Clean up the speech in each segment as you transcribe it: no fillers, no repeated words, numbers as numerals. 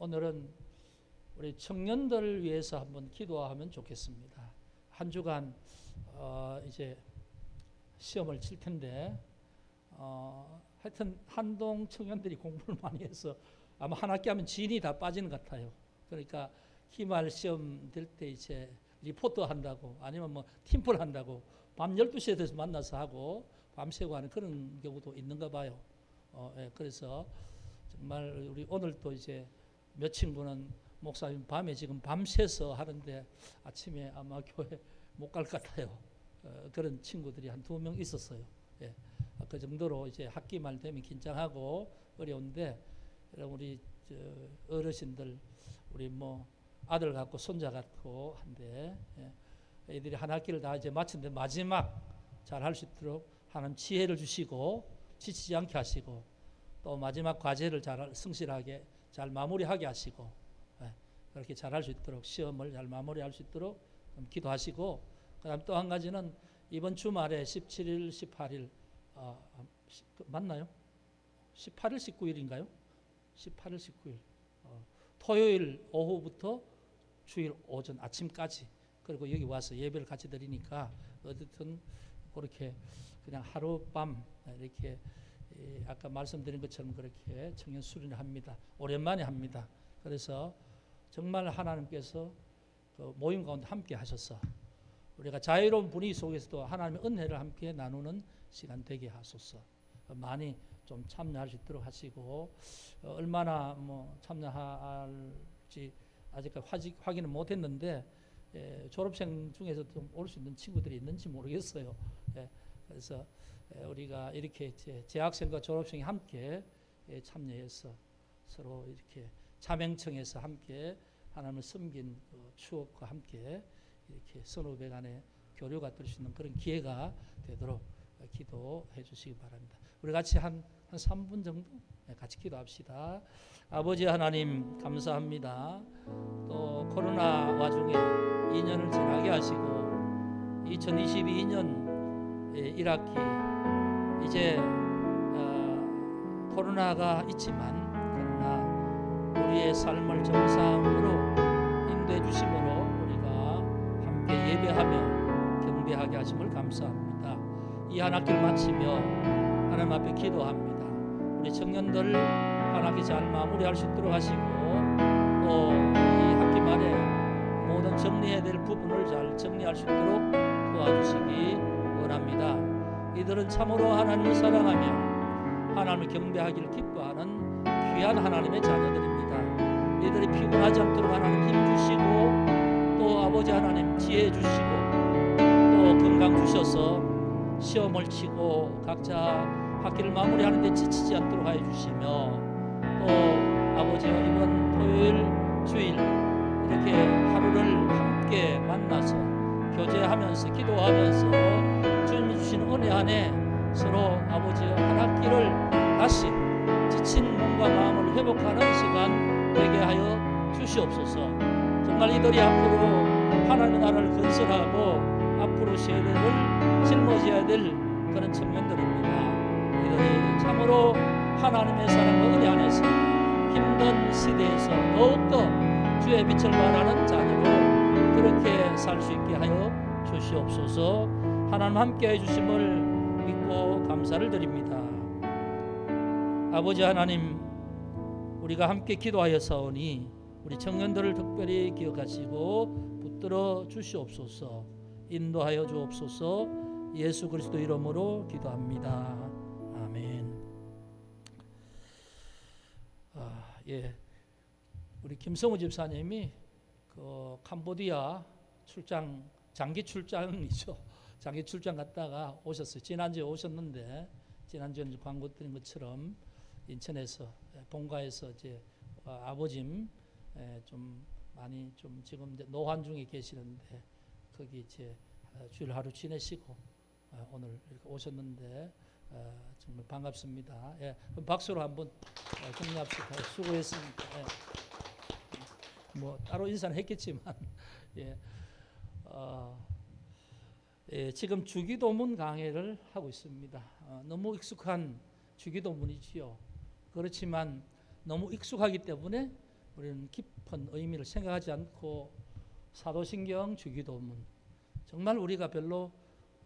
오늘은 우리 청년들을 위해서 한번 기도하면 좋겠습니다. 한 주간 이제 시험을 칠 텐데 하여튼 한동 청년들이 공부를 많이 해서 아마 한 학기 하면 진이 다 빠지는 것 같아요. 그러니까 기말 시험 될 때 이제 리포트 한다고 아니면 뭐 팀플 한다고 밤 12시에 돼서 만나서 하고 밤새고 하는 그런 경우도 있는가 봐요. 예, 그래서 정말 우리 오늘 또 이제 몇 친구는 목사님 밤에 지금 밤새서 하는데 아침에 아마 교회 못 갈 것 같아요. 그런 친구들이 한 2명 있었어요. 예, 그 정도로 이제 학기 말 되면 긴장하고 어려운데 우리 어르신들 우리 뭐 아들 같고 손자 같고 한데 애들이 한 학기를 다 이제 마쳤는데 마지막 잘 할 수 있도록 하나님 지혜를 주시고 지치지 않게 하시고 또 마지막 과제를 잘 성실하게 잘 마무리하게 하시고 그렇게 잘 할 수 있도록 시험을 잘 마무리할 수 있도록 기도하시고 그다음 또 한 가지는 이번 주말에 17일, 18일 맞나요? 18일, 19일인가요? 18일, 19일 토요일 오후부터 주일 오전 아침까지 그리고 여기 와서 예배를 같이 드리니까 어쨌든 그렇게 그냥 하룻밤 이렇게 아까 말씀드린 것처럼 그렇게 청년 수련을 합니다. 오랜만에 합니다. 그래서 정말 하나님께서 그 모임 가운데 함께 하셔서 우리가 자유로운 분위기 속에서도 하나님의 은혜를 함께 나누는 시간 되게 하소서. 많이 좀 참여할 수 있도록 하시고 얼마나 뭐 참여할지 아직까지 확인은 못했는데 졸업생 중에서 좀 올 수 있는 친구들이 있는지 모르겠어요. 그래서 우리가 이렇게 재학생과 졸업생이 함께 참여해서 서로 이렇게 자맹청에서 함께 하나님을 섬긴 추억과 함께 이렇게 선후배 간의 교류가 될 수 있는 그런 기회가 되도록 기도해 주시기 바랍니다. 우리 같이 한 3분 정도 같이 기도합시다. 아버지 하나님 감사합니다. 또 코로나 와중에 2년을 지나게 하시고 2022년 1학기 이제 코로나가 있지만 그러나 우리의 삶을 정상으로 인도해 주심으로 우리가 함께 예배하며 경배하게 하심을 감사합니다. 이 한 학기를 마치며 하나님 앞에 기도합니다. 우리 청년들 한 학기 잘 마무리할 수 있도록 하시고 또 이 학기 말에 모든 정리해야 될 부분을 잘 정리할 수 있도록 도와주시기 원합니다. 이들은 참으로 하나님을 사랑하며 하나님을 경배하기를 기뻐하는 귀한 하나님의 자녀들입니다. 이들이 피곤하지 않도록 하나님 힘 주시고 또 아버지 하나님 지혜 주시고 또 건강 주셔서 시험을 치고 각자 학기를 마무리하는데 지치지 않도록 하여 주시며 또 아버지와 이번 토요일 주일 이렇게 하루를 함께 만나서 교제하면서 기도하면서 주님 주시는 은혜 안에 서로 아버지와 한 학기를 다시 지친 몸과 마음을 회복하는 시간 되게 하여 주시옵소서. 정말 이들이 앞으로 하나님의 나라를 건설하고 앞으로 세대를 짊어져야 될 그런 청년들입니다. 이들이 참으로 하나님의 사랑과 은혜 안에서 힘든 시대에서 더욱더 주의 빛을 발하는 자녀로 그렇게 살 수 있게 하여 주시옵소서. 하나님 함께 해주심을 믿고 감사를 드립니다. 아버지 하나님 우리가 함께 기도하여 사오니 우리 청년들을 특별히 기억하시고 붙들어 주시옵소서. 인도하여 주옵소서. 예수 그리스도 이름으로 기도합니다. 아멘. 예, 우리 김성우 집사님이 그 캄보디아 출장 장기 출장이죠. 장기 출장 갔다가 오셨어요. 지난주에 오셨는데 지난주에 광고 드린 것처럼 인천에서 본가에서 이제 아버님 좀 많이 좀 지금 이제 노환 중에 계시는데 거기 이제 주일 하루 지내시고 오늘 이렇게 오셨는데 정말 반갑습니다. 예, 그럼 박수로 한번 격려합시다. 수고했습니다. 뭐 따로 인사는 했겠지만 예, 지금 주기도문 강해를 하고 있습니다. 너무 익숙한 주기도문이지요. 그렇지만 너무 익숙하기 때문에 우리는 깊은 의미를 생각하지 않고 사도신경, 주기도문 정말 우리가 별로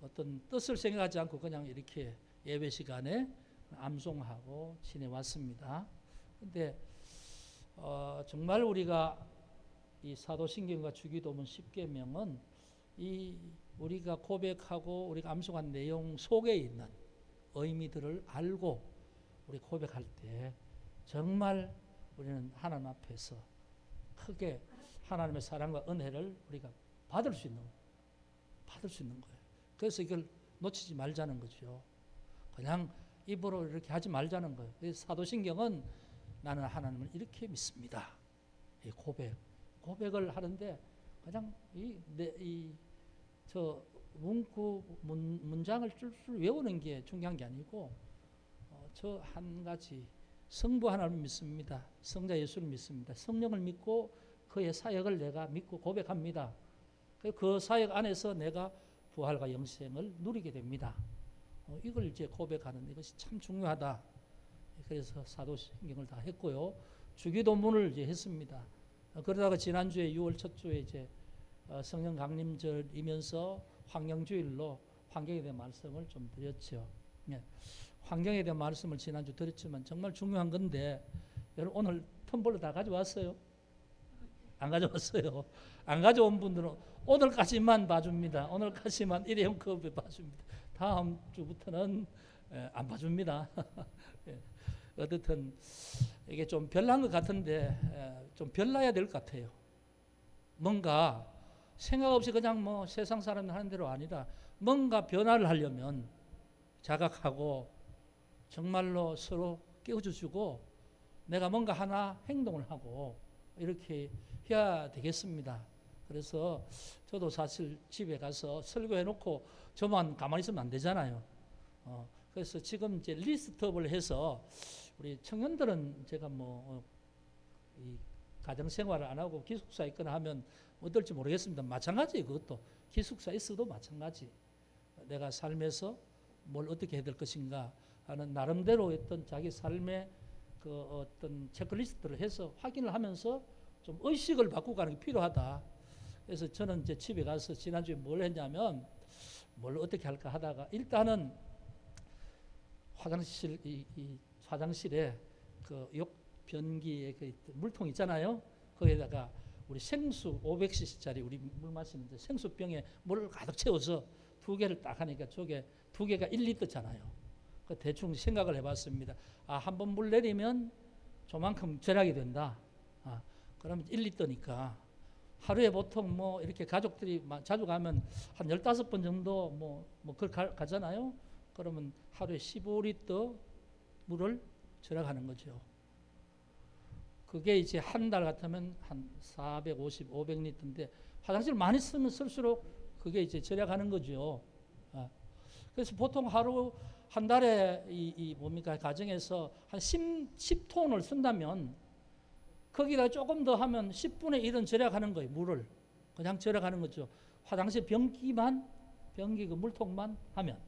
어떤 뜻을 생각하지 않고 그냥 이렇게 예배 시간에 암송하고 지내왔습니다. 근데 정말 우리가 이 사도신경과 주기도문 10계명은 이 우리가 고백하고 우리가 암송한 내용 속에 있는 의미들을 알고 우리 고백할 때 정말 우리는 하나님 앞에서 크게 하나님의 사랑과 은혜를 우리가 받을 수 있는 거예요. 그래서 이걸 놓치지 말자는 거죠. 그냥 입으로 이렇게 하지 말자는 거예요. 그래서 사도신경은 나는 하나님을 이렇게 믿습니다. 이 고백을 하는데 그냥 저 문장을 줄줄 외우는 게 중요한 게 아니고 저 한 가지 성부 하나님을 믿습니다. 성자 예수를 믿습니다. 성령을 믿고 그의 사역을 내가 믿고 고백합니다. 그 사역 안에서 내가 부활과 영생을 누리게 됩니다. 이걸 이제 고백하는 이것이 참 중요하다. 그래서 사도신경을 다 했고요. 주기도문을 이제 했습니다. 그러다가 지난주에 6월 첫 주에 이제 성령 강림절이면서 환경주일로 환경에 대한 말씀을 좀 드렸죠. 예. 환경에 대한 말씀을 지난주 드렸지만 정말 중요한 건데 여러분 오늘 텀블러 다 가져왔어요? 안 가져왔어요. 안 가져온 분들은 오늘까지만 봐줍니다. 오늘까지만 일회용 컵에 봐줍니다. 다음 주부터는 안 봐줍니다. 어쨌든 이게 좀 별난 것 같은데 좀 별나야 될 것 같아요. 뭔가 생각 없이 그냥 뭐 세상 사람이 하는 대로 아니라 뭔가 변화를 하려면 자각하고 정말로 서로 깨워주고 내가 뭔가 하나 행동을 하고 이렇게 해야 되겠습니다. 그래서 저도 사실 집에 가서 설교해놓고 저만 가만히 있으면 안 되잖아요. 그래서 지금 이제 리스트업을 해서 우리 청년들은 제가 이 가정생활을 안 하고 기숙사에 있거나 하면 어떨지 모르겠습니다. 마찬가지 그것도 기숙사에 있어도 마찬가지. 내가 삶에서 뭘 어떻게 해야 될 것인가 하는 나름대로 어떤 자기 삶의 그 어떤 체크리스트를 해서 확인을 하면서 좀 의식을 바꾸고 가는 게 필요하다. 그래서 저는 이제 집에 가서 지난주에 뭘 했냐면 뭘 어떻게 할까 하다가 일단은 화장실에 그 욕 변기에 그 물통 있잖아요. 거기에다가 우리 생수 500cc짜리 우리 물 마시는데 생수병에 물을 가득 채워서 2개를 딱 하니까 저게 2개가 1리터잖아요. 그 대충 생각을 해봤습니다. 한 번 물 내리면 저만큼 절약이 된다. 그러면 1리터니까 하루에 보통 이렇게 가족들이 자주 가면 한 15번 정도 그걸 가잖아요. 그러면 하루에 15리터 물을 절약하는 거죠. 그게 이제 한 달 같으면 한 450, 500리터인데 화장실 많이 쓰면 쓸수록 그게 이제 절약하는 거죠. 그래서 보통 하루 한 달에 가정에서 한 10톤을 쓴다면 거기다 조금 더 하면 10분의 1은 절약하는 거예요. 물을 그냥 절약하는 거죠. 화장실 변기 그 물통만 하면.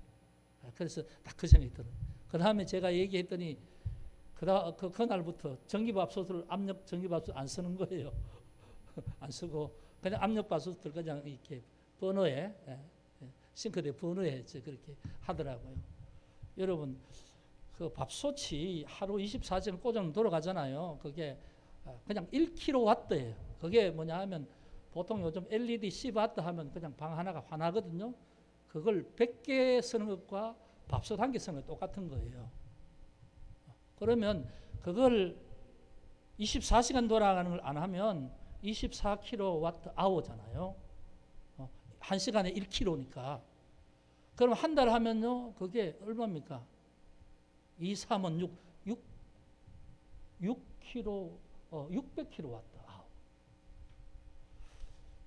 그래서 딱 그 생각이 들어요. 그 다음에 제가 얘기했더니 그날부터 압력 전기밥솥 안 쓰는 거예요. 안 쓰고 그냥 압력밥솥을 그냥 이렇게 버너에 싱크대 버너에 그렇게 하더라고요. 여러분 그 밥솥이 하루 24시간 꽂으면 돌아가잖아요. 그게 그냥 1kW예요. 그게 뭐냐 하면 보통 요즘 LED 10W 하면 그냥 방 하나가 화나거든요. 그걸 100개 쓰는 것과 밥솥 1개 쓰는 것 똑같은 거예요. 그러면 그걸 24시간 돌아가는 걸 안 하면 24kWh잖아요. 1시간에 1kg니까. 그럼 한 달 하면요, 그게 얼마입니까? 2, 3은 600kW.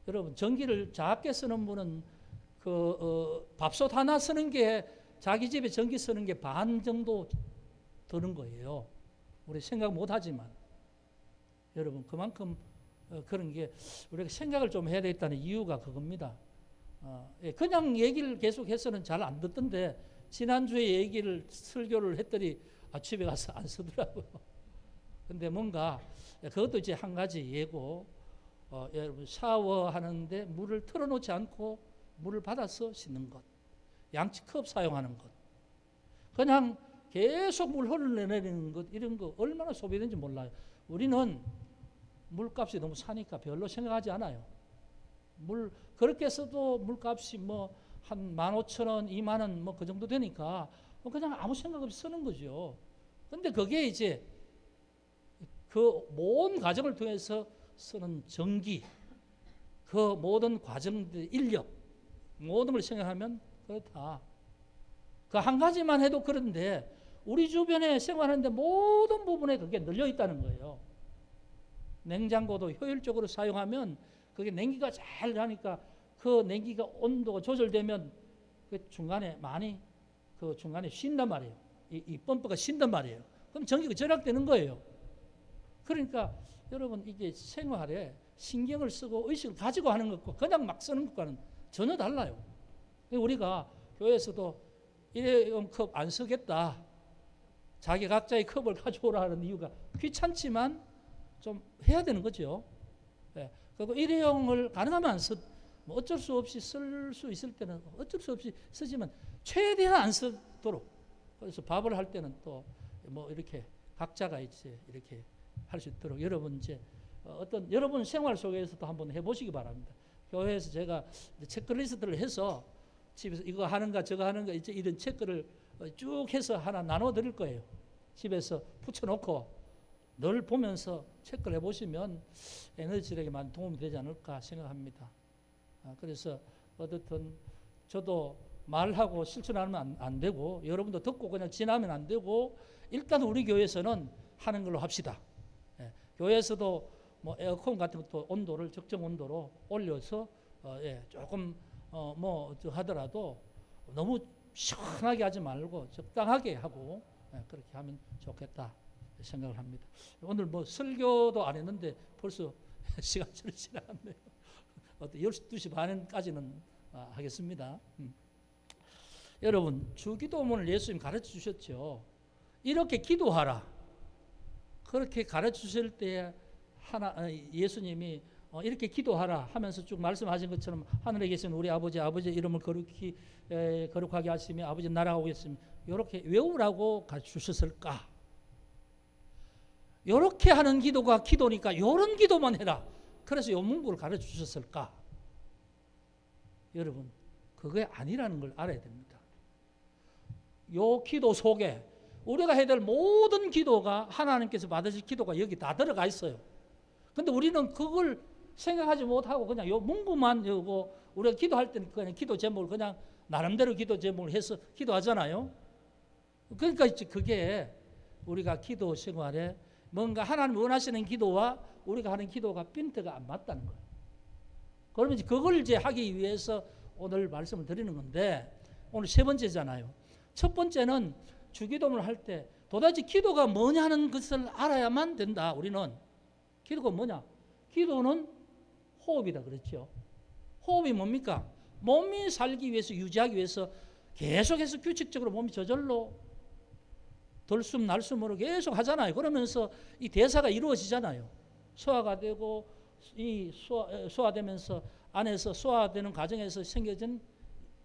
여러분, 전기를 작게 쓰는 분은 밥솥 하나 쓰는 게 자기 집에 전기 쓰는 게 반 정도 드는 거예요. 우리 생각 못 하지만. 여러분, 그만큼 그런 게 우리가 생각을 좀 해야 되겠다는 이유가 그겁니다. 그냥 얘기를 계속해서는 잘 안 듣던데 지난주에 설교를 했더니 집에 가서 안 쓰더라고요. 근데 뭔가 그것도 이제 한 가지 예고. 여러분 샤워하는데 물을 틀어놓지 않고 물을 받아서 씻는 것, 양치컵 사용하는 것, 그냥 계속 물 흘러내리는 것, 이런 거 얼마나 소비되는지 몰라요. 우리는 물값이 너무 싸니까 별로 생각하지 않아요. 물 그렇게 써도 물값이 뭐 한 15,000원, 20,000원 뭐 그 정도 되니까 그냥 아무 생각 없이 쓰는 거죠. 근데 그게 이제 그 모든 과정을 통해서 쓰는 전기, 그 모든 과정들, 인력, 모든 걸 생각하면 그렇다. 그 한 가지만 해도 그런데 우리 주변에 생활하는데 모든 부분에 그게 늘려 있다는 거예요. 냉장고도 효율적으로 사용하면 그게 냉기가 잘 나니까 그 냉기가 온도가 조절되면 그 중간에 많이 그 중간에 쉰단 말이에요. 이 펌프가 쉰단 말이에요. 그럼 전기가 절약되는 거예요. 그러니까 여러분 이게 생활에 신경을 쓰고 의식을 가지고 하는 것과 그냥 막 쓰는 것과는 전혀 달라요. 우리가 교회에서도 일회용 컵 안 쓰겠다. 자기 각자의 컵을 가져오라 하는 이유가 귀찮지만 좀 해야 되는 거죠. 네. 그리고 일회용을 가능하면 안 쓰, 뭐 어쩔 수 없이 쓸 수 있을 때는 어쩔 수 없이 쓰지만 최대한 안 쓰도록. 그래서 밥을 할 때는 또 뭐 이렇게 각자가 이제 이렇게 할 수 있도록 여러분 이제 어떤 여러분 생활 속에서도 한번 해보시기 바랍니다. 교회에서 제가 체크리스트를 해서 집에서 이거 하는가 저거 하는가 이제 이런 체크를 쭉 해서 하나 나눠 드릴 거예요. 집에서 붙여놓고 늘 보면서 체크를 해보시면 에너지력에 많은 도움이 되지 않을까 생각합니다. 그래서 어떻든 저도 말하고 실천하면 안 되고 여러분도 듣고 그냥 지나면 안 되고 일단 우리 교회에서는 하는 걸로 합시다. 예, 교회에서도 뭐 에어컨 같은 것도 온도를 적정 온도로 올려서 조금 뭐 하더라도 너무 시원하게 하지 말고 적당하게 하고 그렇게 하면 좋겠다 생각을 합니다. 오늘 뭐 설교도 안 했는데 벌써 시간이 지나갔네요. 12시 반까지는 하겠습니다. 여러분 주기도문을 예수님 가르쳐 주셨죠. 이렇게 기도하라. 그렇게 가르쳐 주실 때 예수님이 이렇게 기도하라 하면서 쭉 말씀하신 것처럼 하늘에 계신 우리 아버지 이름을 거룩하게 하시며 아버지 나라가 오겠으며 이렇게 외우라고 가르쳐 주셨을까? 이렇게 하는 기도가 기도니까 이런 기도만 해라. 그래서 이 문구를 가르쳐 주셨을까? 여러분 그게 아니라는 걸 알아야 됩니다. 이 기도 속에 우리가 해야 될 모든 기도가 하나님께서 받으실 기도가 여기 다 들어가 있어요. 근데 우리는 그걸 생각하지 못하고 그냥 요 문구만 여고 우리가 기도할 때는 그냥 기도 제목을 그냥 나름대로 기도 제목을 해서 기도하잖아요. 그러니까 그게 우리가 기도 생활에 뭔가 하나님 원하시는 기도와 우리가 하는 기도가 핀트가 안 맞다는 거예요. 그러면 이제 그걸 이제 하기 위해서 오늘 말씀을 드리는 건데 오늘 세 번째잖아요. 첫 번째는 주기도문을 할 때 도대체 기도가 뭐냐는 것을 알아야만 된다. 우리는 기도가 뭐냐? 기도는 호흡이다 그랬죠. 호흡이 뭡니까? 몸이 살기 위해서 유지하기 위해서 계속해서 규칙적으로 몸이 저절로 들숨 날숨으로 계속 하잖아요. 그러면서 이 대사가 이루어지잖아요. 소화가 되고 이 소화되면서 안에서 소화되는 과정에서 생겨진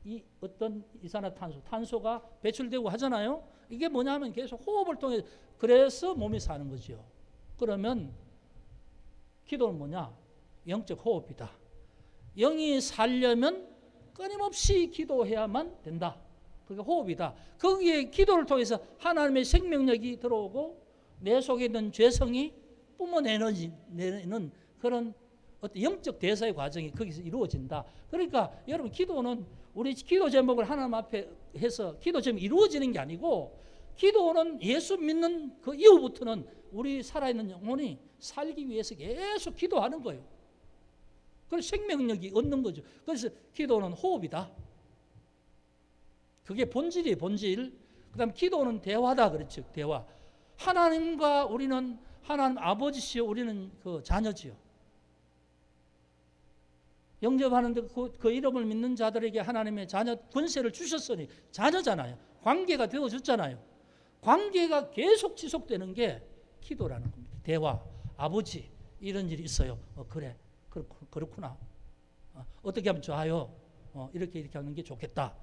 이 어떤 이산화탄소, 탄소가 배출되고 하잖아요. 이게 뭐냐면 계속 호흡을 통해 그래서 몸이 사는 거죠. 그러면 기도는 뭐냐? 영적 호흡이다. 영이 살려면 끊임없이 기도해야만 된다. 그게 호흡이다. 거기에 기도를 통해서 하나님의 생명력이 들어오고 내 속에 있는 죄성이 뿜어내는 그런 어떤 영적 대사의 과정이 거기서 이루어진다. 그러니까 여러분 기도는 우리 기도 제목을 하나님 앞에 해서 기도 제목이 이루어지는 게 아니고 기도는 예수 믿는 그 이후부터는 우리 살아있는 영혼이 살기 위해서 계속 기도하는 거예요. 그래서 생명력이 얻는 거죠. 그래서 기도는 호흡이다. 그게 본질이에요. 본질. 그 다음 기도는 대화다 그랬죠. 대화. 하나님과 우리는 하나님 아버지시요 우리는 그 자녀지요. 영접하는데 그 이름을 믿는 자들에게 하나님의 자녀 권세를 주셨으니 자녀잖아요. 관계가 되어졌잖아요. 관계가 계속 지속되는 게 기도라는 겁니다. 대화. 아버지, 이런 일이 있어요. 그래, 그렇구나. 어떻게 하면 좋아요? 이렇게 하는 게 좋겠다.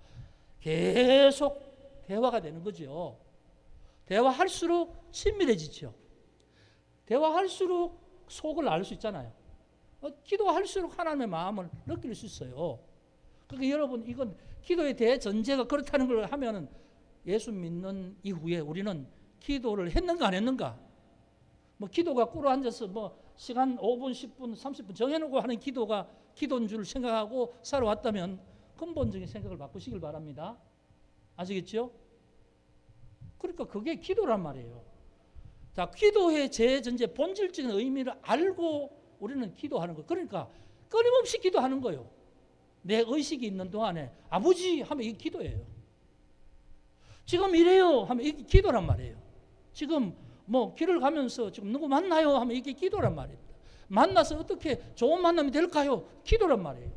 계속 대화가 되는 거죠. 대화할수록 친밀해지죠. 대화할수록 속을 알 수 있잖아요. 기도할수록 하나님의 마음을 느낄 수 있어요. 그러니까 여러분, 이건 기도의 대전제가 그렇다는 걸 하면은 예수 믿는 이후에 우리는 기도를 했는가 안 했는가? 뭐 기도가 꿇어 앉아서 뭐 시간 5분, 10분, 30분 정해놓고 하는 기도가 기도인 줄 생각하고 살아왔다면 근본적인 생각을 바꾸시길 바랍니다. 아시겠죠? 그러니까 그게 기도란 말이에요. 자, 기도의 제전제 본질적인 의미를 알고 우리는 기도하는 거예요. 그러니까 끊임없이 기도하는 거예요. 내 의식이 있는 동안에 아버지 하면 이게 기도예요. 지금 이래요 하면 이게 기도란 말이에요. 지금 뭐 길을 가면서 지금 누구 만나요 하면 이게 기도란 말입니다. 만나서 어떻게 좋은 만남이 될까요? 기도란 말이에요.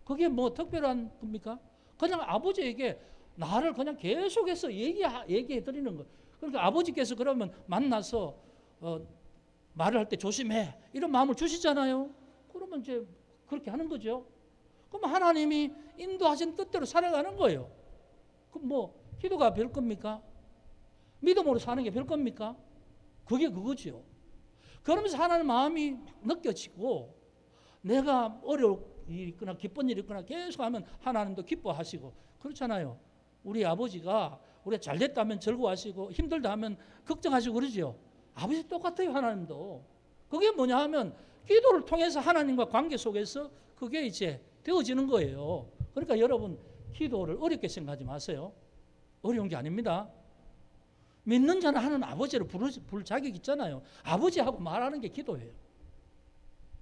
그게 뭐 특별한 겁니까? 그냥 아버지에게 나를 그냥 계속해서 얘기해 드리는 거예요. 그러니까 아버지께서 그러면 만나서 말을 할 때 조심해 이런 마음을 주시잖아요. 그러면 이제 그렇게 하는 거죠. 그럼 하나님이 인도하신 뜻대로 살아가는 거예요. 그럼 뭐 기도가 별 겁니까? 믿음으로 사는 게 별 겁니까? 그게 그거죠. 그러면서 하나님 마음이 느껴지고 내가 어려울 일이 있거나 기쁜 일이 있거나 계속 하면 하나님도 기뻐하시고 그렇잖아요. 우리 아버지가 우리가 잘 됐다면 즐거워하시고 힘들다 하면 걱정하시고 그러죠. 아버지 똑같아요. 하나님도. 그게 뭐냐 하면 기도를 통해서 하나님과 관계 속에서 그게 이제 되어지는 거예요. 그러니까 여러분 기도를 어렵게 생각하지 마세요. 어려운 게 아닙니다. 믿는 자는 하는 아버지를 부를 자격 있잖아요. 아버지하고 말하는 게 기도예요.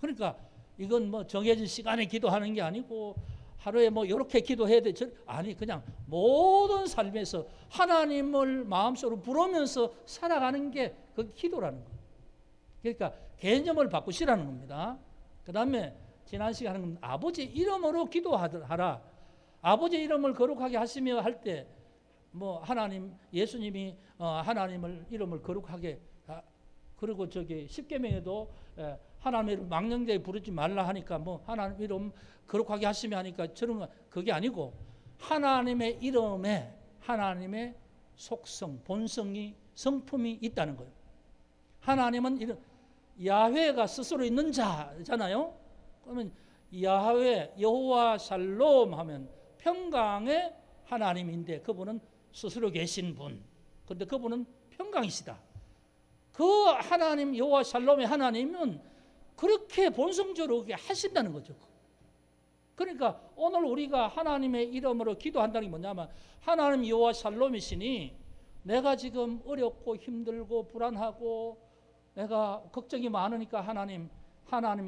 그러니까 이건 뭐 정해진 시간에 기도하는 게 아니고 하루에 뭐 이렇게 기도해야 돼. 아니 그냥 모든 삶에서 하나님을 마음속으로 부르면서 살아가는 게 그 기도라는 거예요. 그러니까 개념을 바꾸시라는 겁니다. 그 다음에 지난 시간에 아버지 이름으로 기도하라. 아버지 이름을 거룩하게 하시며 할 때 뭐 하나님 예수님이 하나님을 이름을 거룩하게 그리고 저기 십계명에도 하나님의 이름 망령되게 부르지 말라 하니까 뭐 하나님 이름 거룩하게 하시며 하니까 저런 거 그게 아니고 하나님의 이름에 하나님의 속성 본성이 성품이 있다는 거예요. 하나님은 이런 야훼가 스스로 있는 자잖아요. 그러면 야훼 여호와 샬롬 하면 평강의 하나님인데 그분은 스스로 계신 분. 그런데 그분은 평강이시다. 그 하나님 여호와 샬롬의 하나님은 그렇게 본성적으로 하신다는 거죠. 그러니까 오늘 우리가 하나님의 이름으로 기도한다는 게 뭐냐면 하나님 여호와 샬롬이시니 내가 지금 어렵고 힘들고 불안하고 내가 걱정이 많으니까 하나님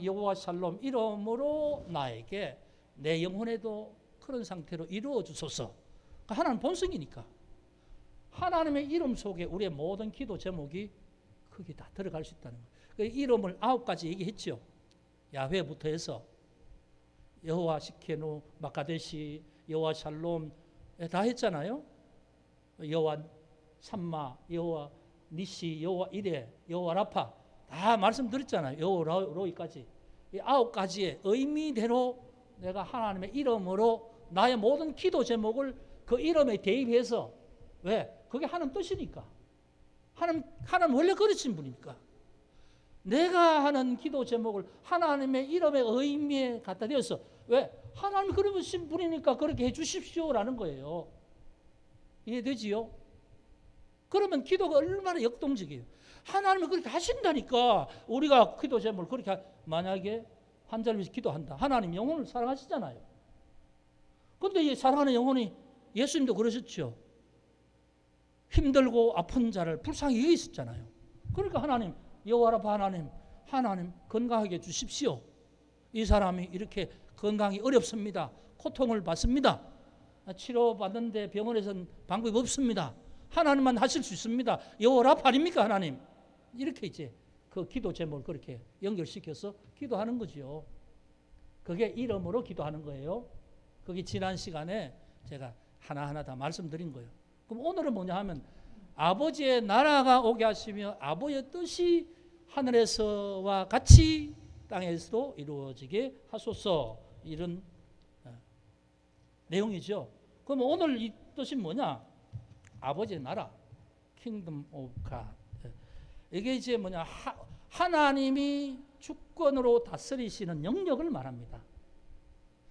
여호와 샬롬 이름으로 나에게 내 영혼에도 그런 상태로 이루어 주소서. 하나님 본성이니까 하나님의 이름 속에 우리의 모든 기도 제목이 거기 다 들어갈 수 있다는 거예요. 그 이름을 9가지 얘기했죠. 야훼부터 해서 여호와 시케누 마카데시 여호와 샬롬 다 했잖아요. 여호와 삼마 여호와 니시 여호와 이레 여호와 라파 다 말씀드렸잖아요. 여호와 로이까지 이 9가지의 의미대로 내가 하나님의 이름으로 나의 모든 기도 제목을 그 이름에 대입해서 왜? 그게 하나님 뜻이니까. 하나님 원래 그러신 분이니까. 내가 하는 기도 제목을 하나님의 이름의 의미에 갖다 대어서 왜? 하나님 그러신 분이니까 그렇게 해 주십시오라는 거예요. 이해되지요? 그러면 기도가 얼마나 역동적이에요. 하나님이 그렇게 하신다니까 우리가 기도 제목을 그렇게 만약에 환자를 위해서 기도한다. 하나님 영혼을 사랑하시잖아요. 그런데 이 사랑하는 영혼이 예수님도 그러셨죠. 힘들고 아픈 자를 불쌍히 여기셨잖아요. 그러니까 하나님 여호와라파 하나님 건강하게 해 주십시오. 이 사람이 이렇게 건강이 어렵습니다. 고통을 받습니다. 치료받는데 병원에서는 방법이 없습니다. 하나님만 하실 수 있습니다. 여호와라파 아닙니까 하나님? 이렇게 이제 그 기도 제목을 그렇게 연결시켜서 기도하는 거죠. 그게 이름으로 기도하는 거예요. 그게 지난 시간에 제가 하나하나 다 말씀드린 거예요. 그럼 오늘은 뭐냐 하면 아버지의 나라가 오게 하시며 아버지의 뜻이 하늘에서와 같이 땅에서도 이루어지게 하소서, 이런 내용이죠. 그럼 오늘 이 뜻이 뭐냐? 아버지의 나라, Kingdom of God. 이게 이제 뭐냐? 하나님이 주권으로 다스리시는 영역을 말합니다.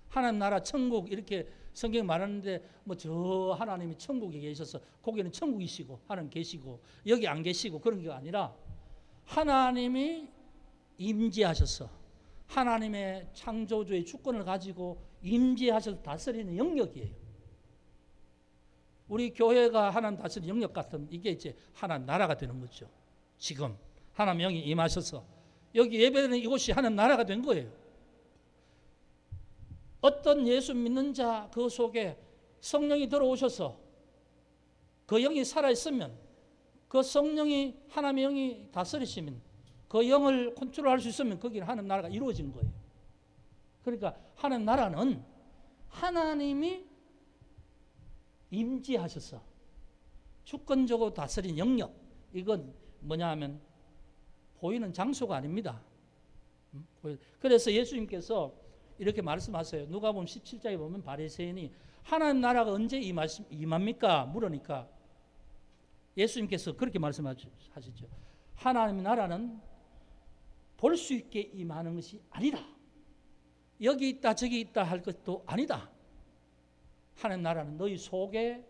하나님 나라, 천국, 이렇게 성경 말하는데 뭐 저 하나님이 천국에 계셔서 거기는 천국이시고 하나님 계시고 여기 안 계시고 그런 게 아니라 하나님이 임재하셔서 하나님의 창조주의 주권을 가지고 임재하셔서 다스리는 영역이에요. 우리 교회가 하나님 다스리는 영역 같은 이게 이제 하나님 나라가 되는 거죠. 지금 하나님 영이 임하셔서 여기 예배드리는 이곳이 하나님 나라가 된 거예요. 어떤 예수 믿는 자 그 속에 성령이 들어오셔서 그 영이 살아있으면 그 성령이 하나님의 영이 다스리시면 그 영을 컨트롤할 수 있으면 거기는 하나님 나라가 이루어진 거예요. 그러니까 하나님 나라는 하나님이 임재하셔서 주권적으로 다스린 영역, 이건 뭐냐 하면 보이는 장소가 아닙니다. 그래서 예수님께서 이렇게 말씀하세요. 누가복음 17장에 보면 바리새인이 하나님 나라가 언제 임합니까? 물으니까 예수님께서 그렇게 말씀하시죠. 하나님 나라는 볼 수 있게 임하는 것이 아니다. 여기 있다 저기 있다 할 것도 아니다. 하나님 나라는 너희 속에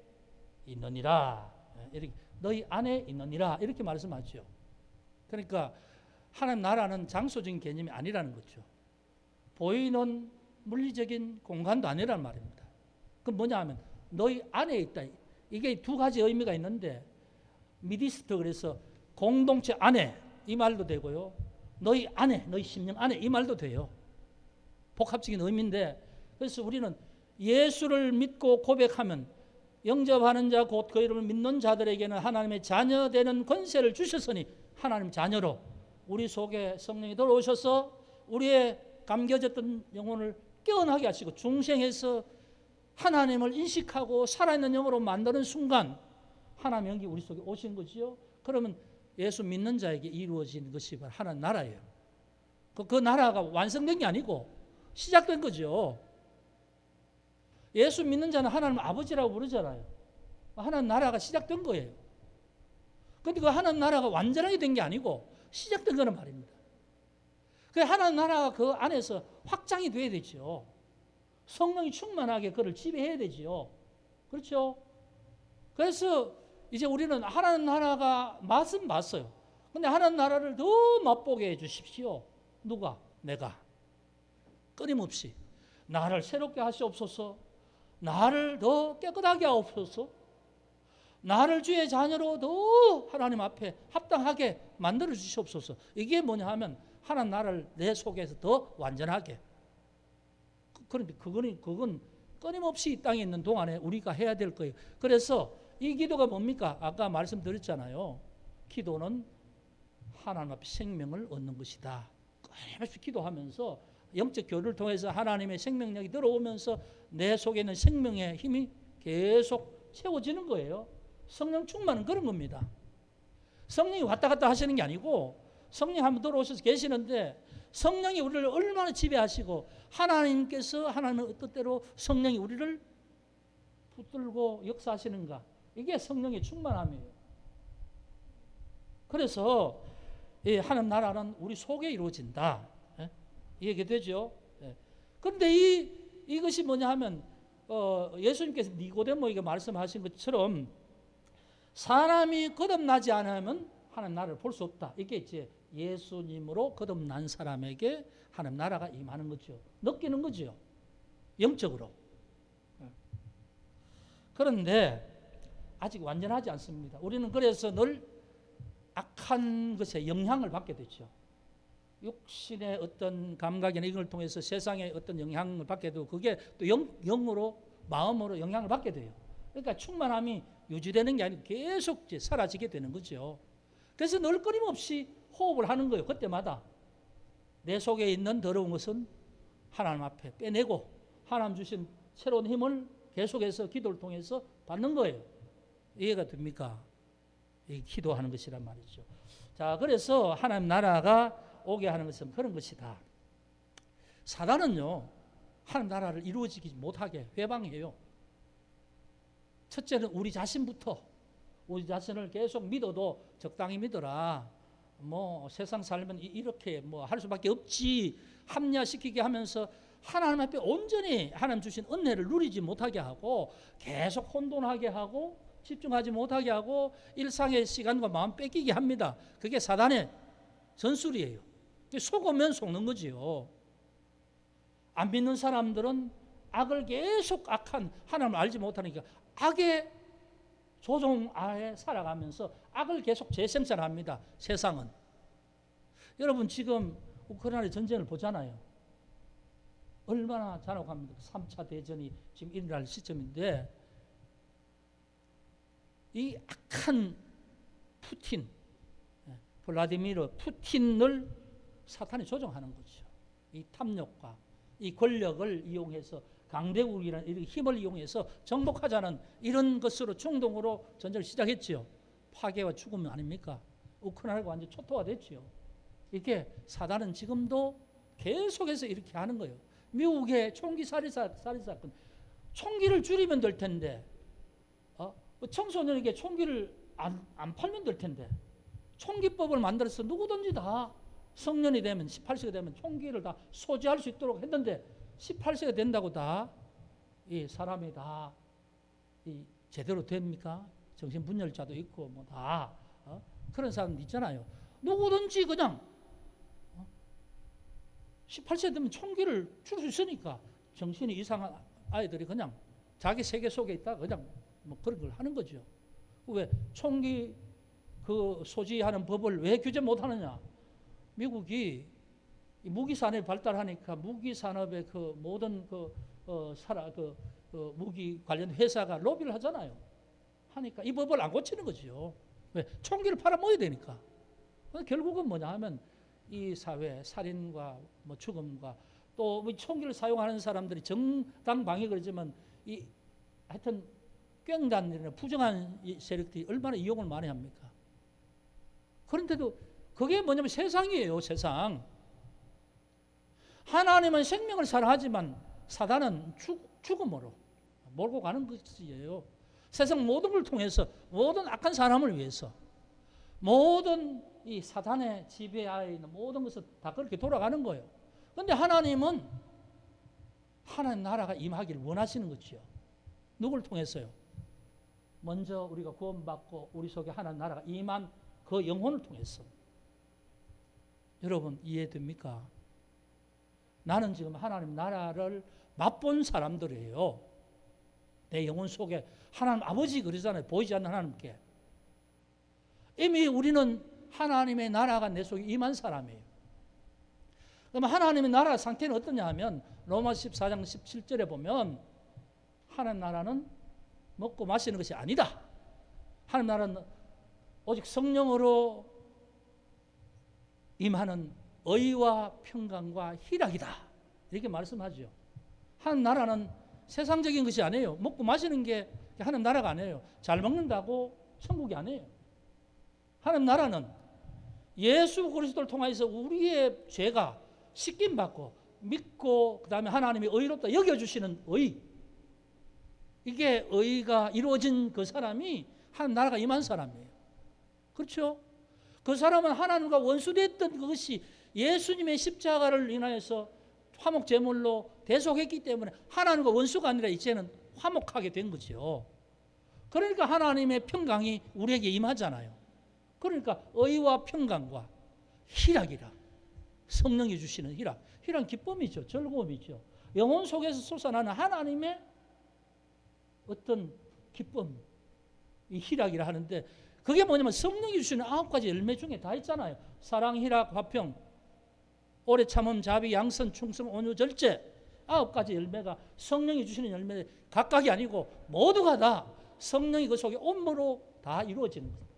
있느니라. 이렇게 너희 안에 있느니라. 이렇게 말씀하죠. 그러니까 하나님 나라는 장소적인 개념이 아니라는 거죠. 보이는 물리적인 공간도 아니라는 말입니다. 그럼 뭐냐 하면 너희 안에 있다. 이게 두 가지 의미가 있는데 미디스트, 그래서 공동체 안에 이 말도 되고요. 너희 안에, 너희 심령 안에 이 말도 돼요. 복합적인 의미인데, 그래서 우리는 예수를 믿고 고백하면 영접하는 자 곧 그 이름을 믿는 자들에게는 하나님의 자녀 되는 권세를 주셨으니 하나님 자녀로 우리 속에 성령이 들어오셔서 우리의 감겨졌던 영혼을 깨어나게 하시고 중생해서 하나님을 인식하고 살아있는 영으로 만드는 순간 하나님의 영이 우리 속에 오신 거지요. 그러면 예수 믿는 자에게 이루어진 것이 바로 하나님 나라예요. 그 나라가 완성된 게 아니고 시작된 거죠. 예수 믿는 자는 하나님 아버지라고 부르잖아요. 하나님 나라가 시작된 거예요. 그런데 그 하나님 나라가 완전하게 된 게 아니고 시작된 거란 말입니다. 그 하나님 나라가 그 안에서 확장이 돼야 되죠. 성령이 충만하게 그를 지배해야 되죠. 그렇죠? 그래서 이제 우리는 하나님 나라가 맛은 봤어요. 근데 하나님 나라를 더 맛보게 해 주십시오. 누가? 내가. 끊임없이 나를 새롭게 하시옵소서. 나를 더 깨끗하게 하옵소서. 나를 주의 자녀로 더 하나님 앞에 합당하게 만들어 주시옵소서. 이게 뭐냐 하면 하나님 나라를 내 속에서 더 완전하게. 그런데 그건 끊임없이 이 땅에 있는 동안에 우리가 해야 될 거예요. 그래서 이 기도가 뭡니까? 아까 말씀드렸잖아요. 기도는 하나님 앞에 생명을 얻는 것이다. 끊임없이 기도하면서 영적 교류를 통해서 하나님의 생명력이 들어오면서 내 속에 있는 생명의 힘이 계속 채워지는 거예요. 성령 충만은 그런 겁니다. 성령이 왔다 갔다 하시는 게 아니고 성령 한번 들어오셔서 계시는데 성령이 우리를 얼마나 지배하시고 하나님께서 하나님의 뜻대로 성령이 우리를 붙들고 역사하시는가. 이게 성령의 충만함이에요. 그래서 이 하나님 나라는 우리 속에 이루어진다. 이 얘기 되죠. 그런데 이것이 뭐냐 하면 예수님께서 니고데모에게 말씀하신 것처럼 사람이 거듭나지 않으면 하나님 나라를 볼 수 없다. 이게 이제 예수님으로 거듭난 사람에게 하나님 나라가 임하는 거죠. 느끼는 거죠. 영적으로. 그런데 아직 완전하지 않습니다. 우리는 그래서 늘 악한 것에 영향을 받게 되죠. 육신의 어떤 감각이나 이걸 통해서 세상의 어떤 영향을 받게 되고 그게 또 영으로 마음으로 영향을 받게 돼요. 그러니까 충만함이 유지되는 게 아니고 계속 이제 사라지게 되는 거죠. 그래서 늘 끊임없이 호흡을 하는 거예요. 그때마다 내 속에 있는 더러운 것은 하나님 앞에 빼내고 하나님 주신 새로운 힘을 계속해서 기도를 통해서 받는 거예요. 이해가 됩니까? 이 기도하는 것이란 말이죠. 자, 그래서 하나님 나라가 오게 하는 것은 그런 것이다. 사단은요, 하나님 나라를 이루어지지 못하게 회방해요. 첫째는 우리 자신부터, 우리 자신을 계속 믿어도 적당히 믿어라. 뭐 세상 살면 이렇게 뭐 할 수밖에 없지 합리화시키게 하면서 하나님 앞에 온전히 하나님 주신 은혜를 누리지 못하게 하고 계속 혼돈하게 하고 집중하지 못하게 하고 일상의 시간과 마음 뺏기게 합니다. 그게 사단의 전술이에요. 속으면 속는 거지요. 안 믿는 사람들은 악을 계속 악한 하나님을 알지 못하니까 악의 조종하에 살아가면서 악을 계속 재생산합니다. 세상은. 여러분 지금 우크라이나 전쟁을 보잖아요. 얼마나 잔혹합니까? 3차 대전이 지금 일어날 시점인데 이 악한 푸틴, 블라디미르 푸틴을 사탄이 조종하는 거죠. 이 탐욕과 이 권력을 이용해서 강대국이라는 이런 힘을 이용해서 정복하자는 이런 것으로 충동으로 전쟁을 시작했지요. 파괴와 죽음 아닙니까? 우크라이나가 완전 초토화됐지요. 이렇게 사단은 지금도 계속해서 이렇게 하는 거예요. 미국의 총기 살인 사건, 총기를 줄이면 될 텐데, 청소년에게 총기를 안 팔면 될 텐데, 총기법을 만들어서 누구든지 다 성년이 되면 18세가 되면 총기를 다 소지할 수 있도록 했는데 18세가 된다고 다 이 사람이 다 이 제대로 됩니까? 정신분열자도 있고 뭐 다 그런 사람도 있잖아요. 누구든지 그냥 18세 되면 총기를 줄 수 있으니까 정신이 이상한 아이들이 그냥 자기 세계 속에 있다 그냥 뭐 그런 걸 하는 거죠. 왜 총기 그 소지하는 법을 왜 규제 못 하느냐? 미국이 무기 산업이 발달하니까 무기 산업의 그 모든 무기 관련 회사가 로비를 하잖아요. 하니까 이 법을 안 고치는 거죠. 왜? 총기를 팔아먹어야 되니까. 결국은 뭐냐 하면 이 사회 살인과 뭐 죽음과 또 총기를 사용하는 사람들이 정당방위 그러지만 이 하여튼 꽹단이나 부정한 세력들이 얼마나 이용을 많이 합니까? 그런데도 그게 뭐냐면 세상이에요. 세상. 하나님은 생명을 사랑하지만 사단은 죽음으로 몰고 가는 것이에요. 세상 모든 걸 통해서 모든 악한 사람을 위해서 모든 이 사단의 지배하에 있는 모든 것은 다 그렇게 돌아가는 거예요. 그런데 하나님은 하나님 나라가 임하기를 원하시는 거지요. 누굴 통해서요? 먼저 우리가 구원받고 우리 속에 하나님 나라가 임한 그 영혼을 통해서. 여러분 이해됩니까? 나는 지금 하나님 나라를 맛본 사람들이에요. 내 영혼 속에 하나님 아버지 그러잖아요. 보이지 않는 하나님께. 이미 우리는 하나님의 나라가 내 속에 임한 사람이에요. 그럼 하나님의 나라 상태는 어떠냐 하면 로마서 14장 17절에 보면 하나님 나라는 먹고 마시는 것이 아니다. 하나님 나라는 오직 성령으로 임하는 의와 평강과 희락이다. 이렇게 말씀하죠. 하나님 나라는 세상적인 것이 아니에요. 먹고 마시는 게 하나님 나라가 아니에요. 잘 먹는다고 천국이 아니에요. 하나님 나라는 예수 그리스도를 통해서 우리의 죄가 씻김 받고 믿고 그 다음에 하나님이 의롭다 여겨주시는 의. 이게 의가 이루어진 그 사람이 하나님 나라가 임한 사람이에요. 그렇죠? 그 사람은 하나님과 원수됐던 그것이 예수님의 십자가를 인하여서 화목 제물로 대속했기 때문에 하나님과 원수가 아니라 이제는 화목하게 된 거죠. 그러니까 하나님의 평강이 우리에게 임하잖아요. 그러니까 의와 평강과 희락이라 성령이 주시는 희락. 희락은 기쁨이죠. 즐거움이죠. 영혼 속에서 솟아나는 하나님의 어떤 기쁨, 이 희락이라 하는데 그게 뭐냐면 성령이 주시는 9가지 열매 중에 다 있잖아요. 사랑, 희락, 화평, 오래 참음, 자비, 양선, 충성, 온유, 절제 9가지 열매가 성령이 주시는 열매 각각이 아니고 모두가 다 성령이 그 속에 온몸으로 다 이루어지는 거예요.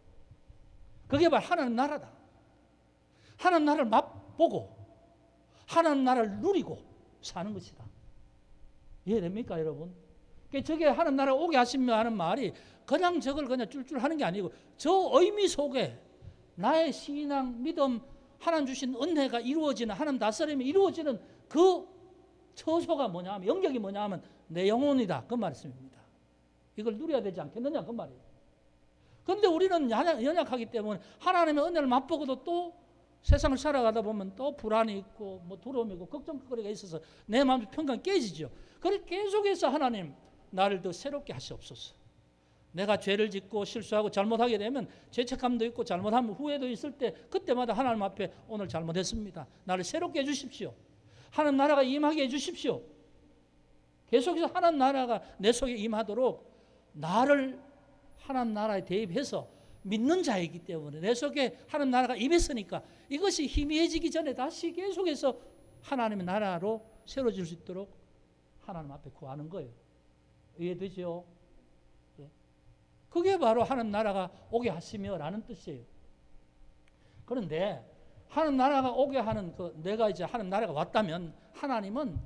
그게 바로 하나님 나라다. 하나님 나라를 맛보고 하나님 나라를 누리고 사는 것이다. 이해됩니까 여러분? 저게 하나님 나라가 오게 하시며 하는 말이 그냥 저걸 그냥 쫄쫄 하는 게 아니고 저 의미 속에 나의 신앙, 믿음, 하나님 주신 은혜가 이루어지는, 하나님 다스림이 이루어지는 그 처소가 뭐냐 하면, 영역이 뭐냐 하면 내 영혼이다, 그 말씀입니다. 이걸 누려야 되지 않겠느냐, 그 말이에요. 그런데 우리는 연약하기 때문에 하나님의 은혜를 맛보고도 또 세상을 살아가다 보면 또 불안이 있고 뭐 두려움이 있고 걱정거리가 있어서 내 마음 평강 깨지죠. 그래서 계속해서 하나님 나를 더 새롭게 하시옵소서. 내가 죄를 짓고 실수하고 잘못하게 되면 죄책감도 있고 잘못하면 후회도 있을 때 그때마다 하나님 앞에 오늘 잘못했습니다, 나를 새롭게 해주십시오, 하나님 나라가 임하게 해주십시오. 계속해서 하나님 나라가 내 속에 임하도록 나를 하나님 나라에 대입해서 믿는 자이기 때문에 내 속에 하나님 나라가 임했으니까 이것이 희미해지기 전에 다시 계속해서 하나님의 나라로 세워질 수 있도록 하나님 앞에 구하는 거예요. 이해되죠? 그게 바로 하나님 나라가 오게 하시며 라는 뜻이에요. 그런데 하나님 나라가 오게 하는 내가 이제 하나님 나라가 왔다면 하나님은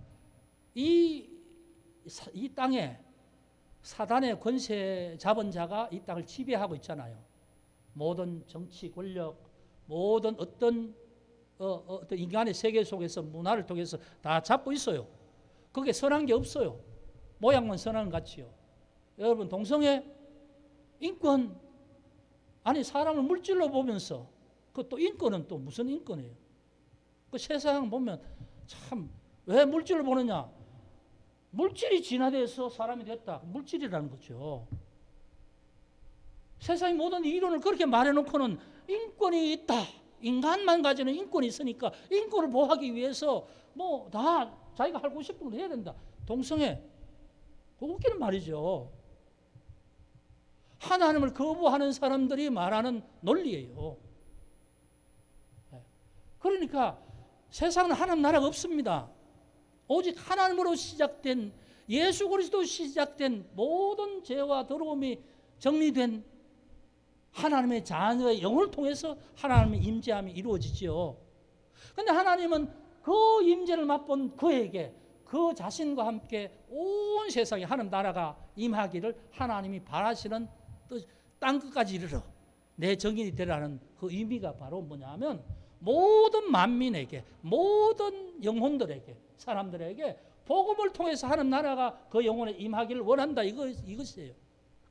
이 땅에 사단의 권세 잡은 자가 이 땅을 지배하고 있잖아요. 모든 정치, 권력, 모든 어떤 인간의 세계 속에서 문화를 통해서 다 잡고 있어요. 그게 선한 게 없어요. 모양만 선한 것 같지요. 여러분, 동성애, 인권, 아니 사람을 물질로 보면서 또 인권은 또 무슨 인권이에요? 그 세상 보면 참 왜 물질로 보느냐? 물질이 진화돼서 사람이 됐다. 물질이라는 거죠. 세상의 모든 이론을 그렇게 말해놓고는 인권이 있다, 인간만 가지는 인권이 있으니까 인권을 보호하기 위해서 뭐 다 자기가 하고 싶은 걸 해야 된다. 동성애, 그거 웃기는 말이죠. 하나님을 거부하는 사람들이 말하는 논리예요. 그러니까 세상은 하나님 나라가 없습니다. 오직 하나님으로 시작된, 예수 그리스도 시작된 모든 죄와 더러움이 정리된 하나님의 자녀의 영혼을 통해서 하나님의 임재함이 이루어지죠. 그런데 하나님은 그 임재를 맛본 그에게 그 자신과 함께 온 세상에 하나님 나라가 임하기를 하나님이 바라시는 뜻, 땅끝까지 이르러 내 정인이 되라는 그 의미가 바로 뭐냐 하면 모든 만민에게, 모든 영혼들에게, 사람들에게 복음을 통해서 하나님 나라가 그 영혼에 임하기를 원한다, 이것이에요.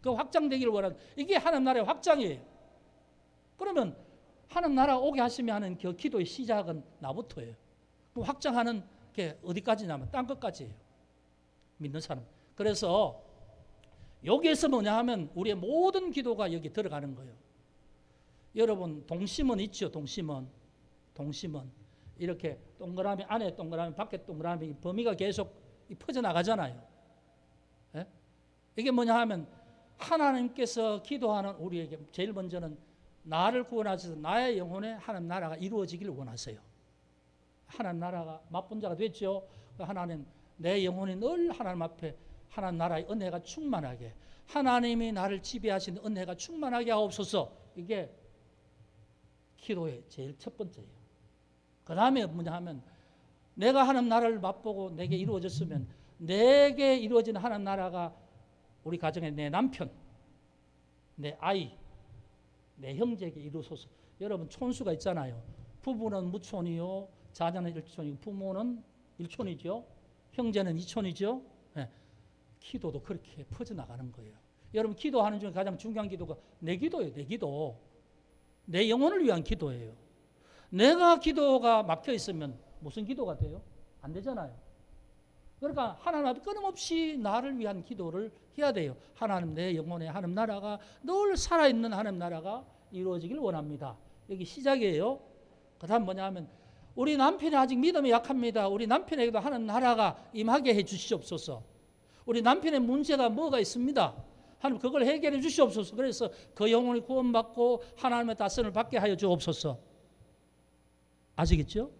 그 확장되기를 원한다. 이게 하나님 나라의 확장이에요. 그러면 하나님 나라가 오게 하시면 하는 그 기도의 시작은 나부터예요. 확장하는 게 어디까지냐면 땅끝까지예요. 믿는 사람. 그래서 여기에서 뭐냐 하면 우리의 모든 기도가 여기 들어가는 거예요. 여러분, 동심원 있죠? 동심원. 이렇게 동그라미 안에 동그라미 밖에 동그라미 범위가 계속 퍼져나가잖아요. 예? 이게 뭐냐 하면 하나님께서 기도하는 우리에게 제일 먼저는 나를 구원하셔서 나의 영혼에 하나님 나라가 이루어지기를 원하세요. 하나님 나라가 맛본 자가 됐죠. 하나님, 내 영혼이 늘 하나님 앞에 하나님 나라의 은혜가 충만하게, 하나님이 나를 지배하시는 은혜가 충만하게 하옵소서. 이게 기도의 제일 첫 번째예요. 그 다음에 뭐냐 하면 내가 하나님 나라를 맛보고 내게 이루어졌으면 내게 이루어지는 하나님 나라가 우리 가정에 내 남편, 내 아이, 내 형제에게 이루어져서. 여러분, 촌수가 있잖아요. 부부는 무촌이요, 자녀는 일촌이고 부모는 일촌이죠, 형제는 이촌이죠. 네. 기도도 그렇게 퍼져나가는 거예요. 여러분, 기도하는 중에 가장 중요한 기도가 내 기도예요. 내 기도, 내 영혼을 위한 기도예요. 내가 기도가 막혀 있으면 무슨 기도가 돼요? 안 되잖아요. 그러니까 하나님 앞에 끊임없이 나를 위한 기도를 해야 돼요. 하나님, 내 영혼에 하나님 나라가 늘 살아있는 하나님 나라가 이루어지길 원합니다. 여기 시작이에요. 그 다음 뭐냐 하면 우리 남편이 아직 믿음이 약합니다. 우리 남편에게도 하나님 나라가 임하게 해 주시옵소서. 우리 남편의 문제가 뭐가 있습니다. 하나님, 그걸 해결해 주시옵소서. 그래서 그 영혼이 구원받고 하나님의 다스림을 받게 하여 주옵소서. 아시겠죠?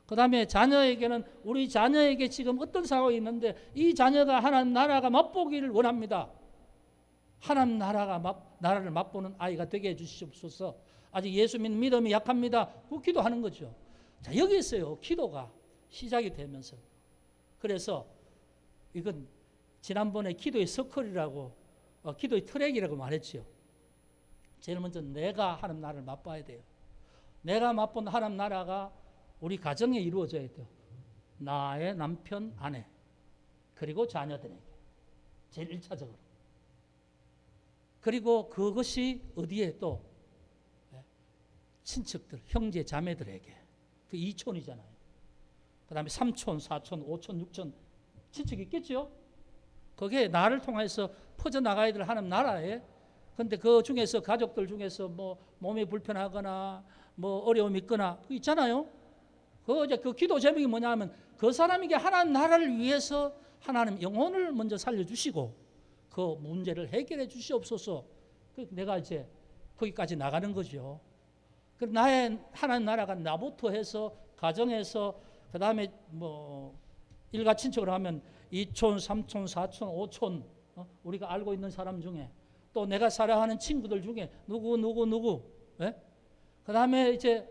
그 다음에 자녀에게는 우리 자녀에게 지금 어떤 상황이 있는데 이 자녀가 하나님 나라가 맛보기를 원합니다. 하나님 나라를 맛보는 아이가 되게 해주시옵소서. 아직 예수 믿는 믿음이 약합니다. 그 기도하는 거죠. 자, 여기 있어요. 기도가 시작이 되면서. 그래서 이건 지난번에 기도의 서클이라고, 기도의 트랙이라고 말했죠. 제일 먼저 내가 하나님 나라를 맛봐야 돼요. 내가 맛본 하나님 나라가 우리 가정에 이루어져야 돼요. 나의 남편, 아내, 그리고 자녀들에게. 제일 1차적으로. 그리고 그것이 어디에 또 친척들, 형제, 자매들에게. 그 2촌이잖아요. 그 다음에 3촌, 4촌, 5촌, 6촌 친척이 있겠죠? 그게 나를 통해서 퍼져나가야 될 하나님 나라에. 근데 그 중에서 가족들 중에서 뭐 몸이 불편하거나 뭐 어려움이 있거나 그 있잖아요. 그 기도 제목이 뭐냐 하면 그 사람에게 하나님 나라를 위해서 하나님 영혼을 먼저 살려주시고 그 문제를 해결해 주시옵소서. 내가 이제 거기까지 나가는 거죠. 나의 하나님 나라가 나부터 해서 가정에서 그 다음에 뭐 일가 친척을 하면 2촌, 3촌, 4촌, 5촌 우리가 알고 있는 사람 중에 또 내가 사랑하는 친구들 중에 누구 예? 그 다음에 이제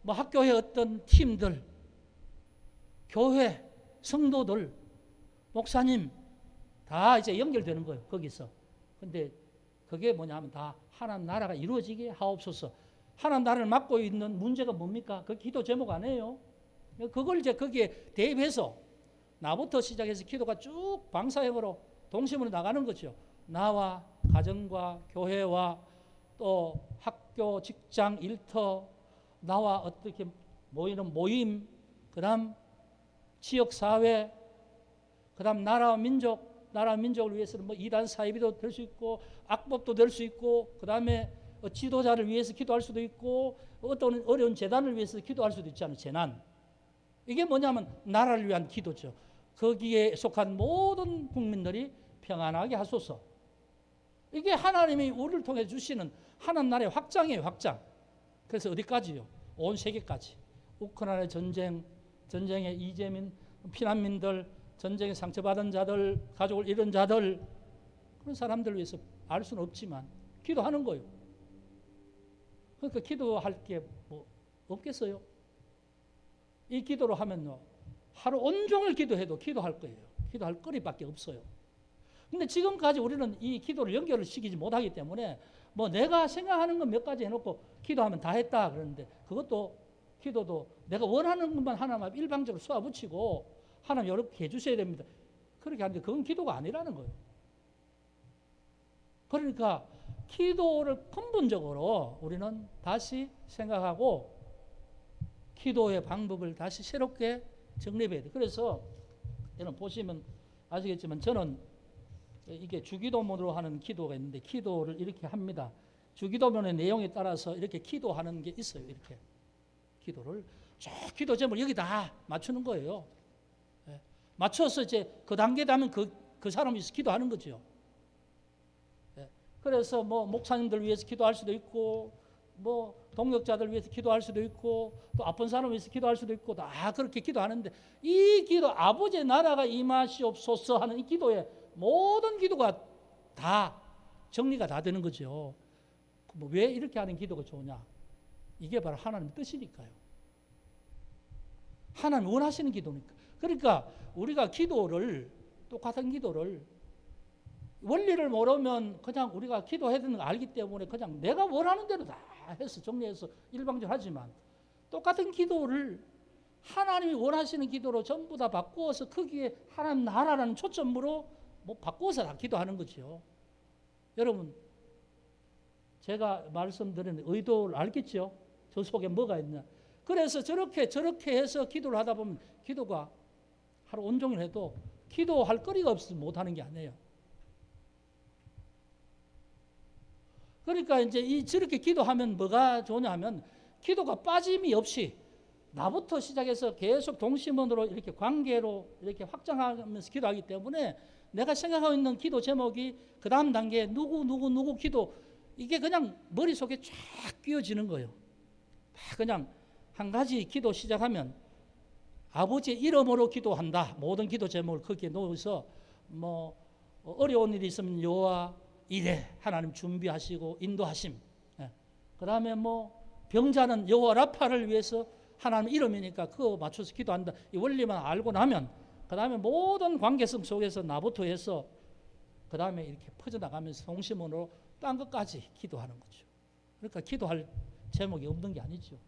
뭐 학교의 어떤 팀들, 교회, 성도들, 목사님 다 이제 연결되는 거예요. 거기서. 근데 그게 뭐냐 하면 다 하나님 나라가 이루어지게 하옵소서. 하나님 나라를 맡고 있는 문제가 뭡니까? 그 기도 제목 아니에요. 그걸 이제 거기에 대입해서 나부터 시작해서 기도가 쭉 방사형으로 동심으로 나가는 거죠. 나와 가정과 교회와 또 학교, 직장, 일터, 나와 어떻게 모이는 모임, 그 다음 지역사회, 그 다음 나라와 민족을 위해서는 뭐 이단 사이비도 될 수 있고 악법도 될 수 있고 그 다음에 지도자를 위해서 기도할 수도 있고 어떤 어려운 재단을 위해서 기도할 수도 있잖아요. 재난. 이게 뭐냐면 나라를 위한 기도죠. 거기에 속한 모든 국민들이 평안하게 하소서. 이게 하나님이 우리를 통해 주시는 하나님 나라의 확장이에요. 확장. 그래서 어디까지요? 온 세계까지. 우크라이나 전쟁에 이재민, 피난민들, 전쟁에 상처받은 자들, 가족을 잃은 자들 그런 사람들을 위해서 알 수는 없지만 기도하는 거예요. 그러니까 기도할 게 뭐 없겠어요? 이 기도로 하면요. 하루 온종일 기도해도 기도할 거예요. 기도할 거리밖에 없어요. 근데 지금까지 우리는 이 기도를 연결을 시키지 못하기 때문에 뭐 내가 생각하는 건 몇 가지 해놓고 기도하면 다 했다 그러는데 그것도 기도도 내가 원하는 것만 하나만 일방적으로 쏘아붙이고 하나님 이렇게 해주셔야 됩니다. 그렇게 하는데 그건 기도가 아니라는 거예요. 그러니까 기도를 근본적으로 우리는 다시 생각하고 기도의 방법을 다시 새롭게 정립해야 돼요. 그래서 여러분 보시면 아시겠지만 저는 이게 주기도문으로 하는 기도가 있는데 기도를 이렇게 합니다. 주기도문의 내용에 따라서 이렇게 기도하는 게 있어요. 이렇게 기도를 쭉 기도 제목을 여기다 맞추는 거예요. 예. 맞춰서 이제 그 단계 되면 그 사람이 기도하는 거죠. 예. 그래서 뭐 목사님들 위해서 기도할 수도 있고 뭐 동역자들 위해서 기도할 수도 있고 또 아픈 사람 위해서 기도할 수도 있고 다 그렇게 기도하는데 이 기도 아버지의 나라가 임하시옵소서 하는 이 기도에 모든 기도가 다 정리가 다 되는 거죠. 뭐 왜 이렇게 하는 기도가 좋으냐? 이게 바로 하나님 뜻이니까요. 하나님 원하시는 기도니까. 그러니까 우리가 기도를 똑같은 기도를 원리를 모르면 그냥 우리가 기도해야 되는 거 알기 때문에 그냥 내가 원하는 대로 다 해서 정리해서 일방적으로 하지만 똑같은 기도를 하나님이 원하시는 기도로 전부 다 바꾸어서 거기에 하나님 나라라는 초점으로 뭐 바꾸어서 다 기도하는 거죠. 여러분 제가 말씀드린 의도를 알겠죠? 저 속에 뭐가 있냐. 그래서 저렇게 해서 기도를 하다 보면 기도가 하루 온종일 해도 기도할 거리가 없어서 못하는 게 아니에요. 그러니까 이제 저렇게 기도하면 뭐가 좋냐 하면 기도가 빠짐이 없이 나부터 시작해서 계속 동심원으로 이렇게 관계로 이렇게 확장하면서 기도하기 때문에 내가 생각하고 있는 기도 제목이 그 다음 단계에 누구 기도 이게 그냥 머릿속에 쫙 끼워지는 거예요. 다 그냥 한 가지 기도 시작하면 아버지의 이름으로 기도한다. 모든 기도 제목을 거기에 넣어서 뭐 어려운 일이 있으면 여호와 이래 하나님 준비하시고 인도하심. 그 다음에 뭐 병자는 여호와 라파를 위해서 하나님 이름이니까 그거 맞춰서 기도한다. 이 원리만 알고 나면 그 다음에 모든 관계성 속에서 나부터 해서 그 다음에 이렇게 퍼져나가면서 동심원으로 딴 것까지 기도하는 거죠. 그러니까 기도할 제목이 없는 게 아니죠.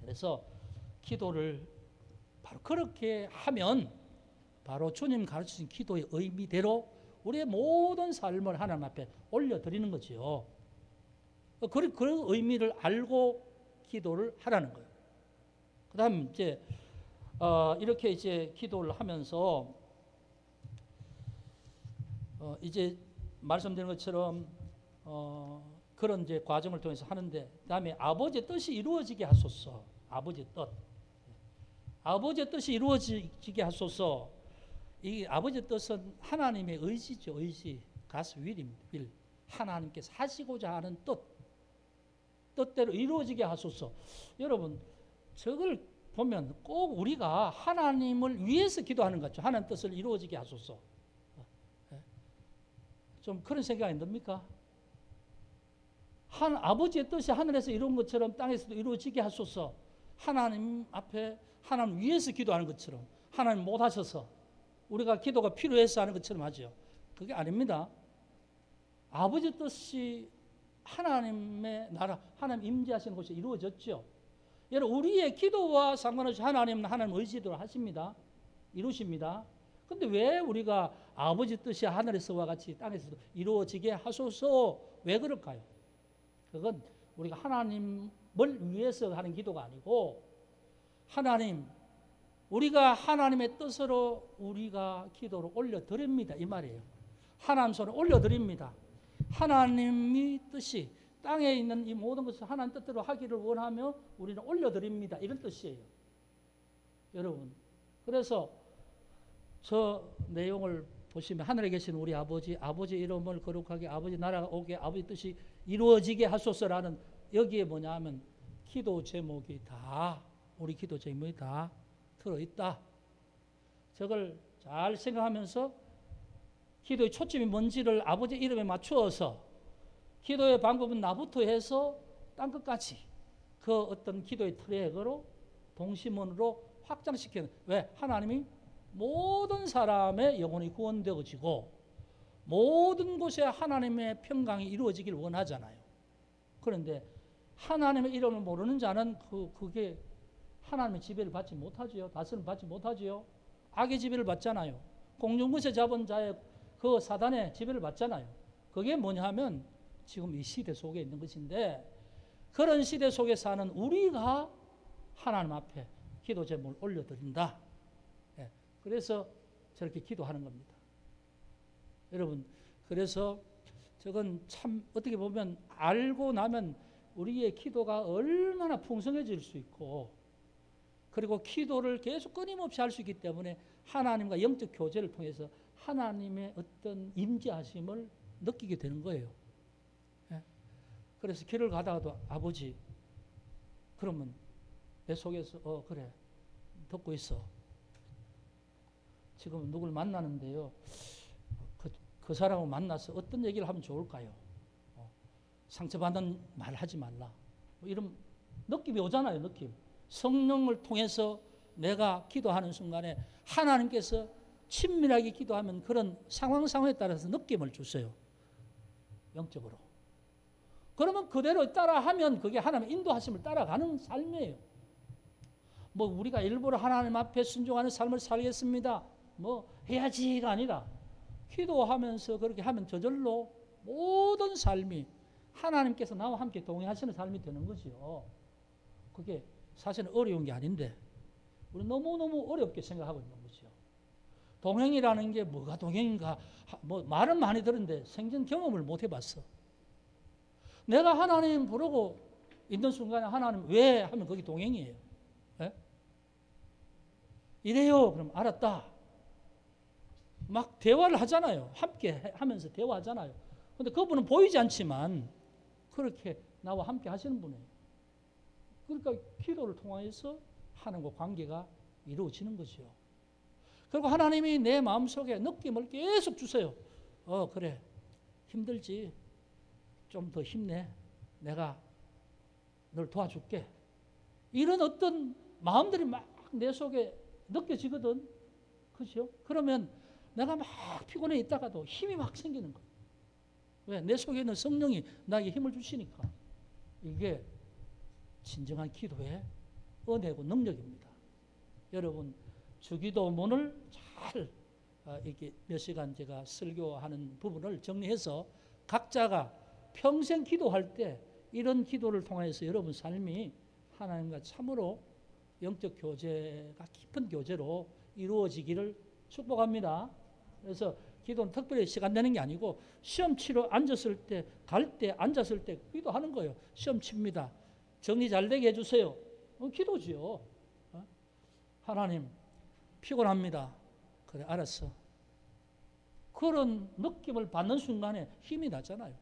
그래서 기도를 바로 그렇게 하면 바로 주님 가르치신 기도의 의미대로 우리의 모든 삶을 하나님 앞에 올려드리는 거죠. 그런 의미를 알고 기도를 하라는 거예요. 그 다음 이제 이렇게 이제 기도를 하면서 이제 말씀드린 것처럼 그런 이제 과정을 통해서 하는데, 그다음에 아버지의 뜻이 이루어지게 하소서. 아버지의 뜻. 아버지의 뜻이 이루어지게 하소서. 이 아버지의 뜻은 하나님의 의지죠. 의지. God's will입니다. will. 하나님께서 하시고자 하는 뜻대로 이루어지게 하소서. 여러분, 저걸 보면 꼭 우리가 하나님을 위해서 기도하는 것 같죠. 하나님 뜻을 이루어지게 하소서. 좀 그런 생각이 안 듭니까? 아버지의 뜻이 하늘에서 이룬 것처럼 땅에서도 이루어지게 하소서. 하나님 앞에 하나님 위해서 기도하는 것처럼, 하나님 못 하셔서 우리가 기도가 필요해서 하는 것처럼 하죠. 그게 아닙니다. 아버지 뜻이 하나님의 나라, 하나님 임재하시는 곳이 이루어졌죠. 여러분, 우리의 기도와 상관없이 하나님은 하나님 의지대로 하십니다. 이루십니다. 근데 왜 우리가 아버지 뜻이 하늘에서와 같이 땅에서도 이루어지게 하소서, 왜 그럴까요? 그건 우리가 하나님을 위해서 하는 기도가 아니고, 하나님, 우리가 하나님의 뜻으로 우리가 기도를 올려드립니다, 이 말이에요. 하나님 손에 올려드립니다. 하나님의 뜻이 땅에 있는 이 모든 것을 하나님 뜻대로 하기를 원하며 우리는 올려드립니다, 이런 뜻이에요. 여러분, 그래서 저 내용을 보시면 하늘에 계신 우리 아버지, 아버지 이름을 거룩하게, 아버지 나라가 오게, 아버지 뜻이 이루어지게 하소서라는, 여기에 뭐냐 하면 기도 제목이 다, 우리 기도 제목이 다 들어있다. 저걸 잘 생각하면서 기도의 초점이 뭔지를 아버지 이름에 맞추어서, 기도의 방법은 나부터 해서 땅 끝까지 그 어떤 기도의 트랙으로 동심원으로 확장시키는, 왜? 하나님이 모든 사람의 영혼이 구원되어지고 모든 곳에 하나님의 평강이 이루어지길 원하잖아요. 그런데 하나님의 이름을 모르는 자는 그게 하나님의 지배를 받지 못하지요. 다스림을 받지 못하지요. 악의 지배를 받잖아요. 공중무새 잡은 자의 그 사단의 지배를 받잖아요. 그게 뭐냐 하면 지금 이 시대 속에 있는 것인데, 그런 시대 속에 사는 우리가 하나님 앞에 기도 제목을 올려드린다. 그래서 저렇게 기도하는 겁니다. 여러분, 그래서 저건 참 어떻게 보면 알고 나면 우리의 기도가 얼마나 풍성해질 수 있고, 그리고 기도를 계속 끊임없이 할 수 있기 때문에 하나님과 영적 교제를 통해서 하나님의 어떤 임재하심을 느끼게 되는 거예요. 그래서 길을 가다가도 아버지, 그러면 내 속에서 그래, 듣고 있어. 지금 누굴 만나는데요, 그 사람을 만나서 어떤 얘기를 하면 좋을까요? 상처받는 말 하지 말라. 뭐 이런 느낌이 오잖아요, 느낌. 성령을 통해서 내가 기도하는 순간에 하나님께서 친밀하게 기도하면 그런 상황에 따라서 느낌을 주세요, 영적으로. 그러면 그대로 따라하면 그게 하나님의 인도하심을 따라가는 삶이에요. 뭐 우리가 일부러 하나님 앞에 순종하는 삶을 살겠습니다, 뭐 해야지가 아니라 기도하면서 그렇게 하면 저절로 모든 삶이 하나님께서 나와 함께 동행하시는 삶이 되는 거죠. 그게 사실은 어려운 게 아닌데 우리 너무너무 어렵게 생각하고 있는 거죠. 동행이라는 게 뭐가 동행인가, 뭐 말은 많이 들었는데 생전 경험을 못 해봤어. 내가 하나님 부르고 있는 순간에 하나님 왜 하면 그게 동행이에요. 네? 이래요. 그럼 알았다. 막 대화를 하잖아요. 함께 하면서 대화하잖아요. 근데 그분은 보이지 않지만 그렇게 나와 함께 하시는 분이에요. 그러니까 기도를 통해서 하나님과 관계가 이루어지는 거죠. 그리고 하나님이 내 마음속에 느낌을 계속 주세요. 그래, 힘들지, 좀 더 힘내, 내가 널 도와줄게. 이런 어떤 마음들이 막 내 속에 느껴지거든. 그렇죠? 그러면 내가 막 피곤해 있다가도 힘이 막 생기는 거예요. 왜? 내 속에 있는 성령이 나에게 힘을 주시니까. 이게 진정한 기도의 은혜고 능력입니다. 여러분, 주기도문을 잘 이렇게 몇 시간 제가 설교하는 부분을 정리해서 각자가 평생 기도할 때 이런 기도를 통해서 여러분 삶이 하나님과 참으로 영적 교제가 깊은 교제로 이루어지기를 축복합니다. 그래서 기도는 특별히 시간 내는 게 아니고 시험 치러 앉았을 때, 갈 때, 앉았을 때 기도하는 거예요. 시험 칩니다. 정리 잘 되게 해주세요. 기도지요. 하나님, 피곤합니다. 그래, 알았어. 그런 느낌을 받는 순간에 힘이 나잖아요.